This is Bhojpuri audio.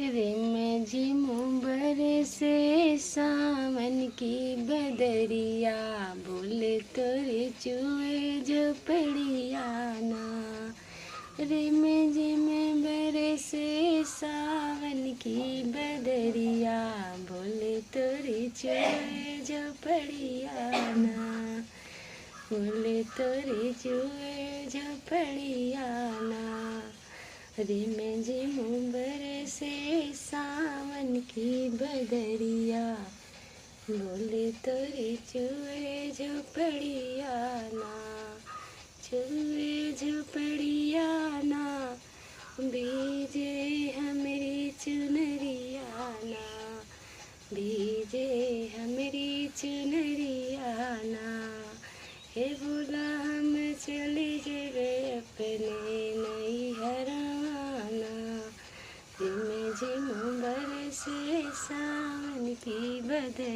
रिम झिम बरसे सावन की बदरिया, बोले तोरे चुए झोपड़िया ना। रिम झिम बरसे सावन की बदरिया, बोले तोरे चुए झोपड़िया ना। बोले तोरे चुए झोपड़िया ना। रिम झिम बरसे सावन की बदरिया, बोले तोरे चुए झोपड़िया ना। चुए झोपड़िया ना, भीजे हमरी चुनरिया ना। भीजे हमरी चुनरिया ना। हे भोला हम चले जेबे अपने नैहरवाना। रिम झिम बरसे सावन की बदरिया।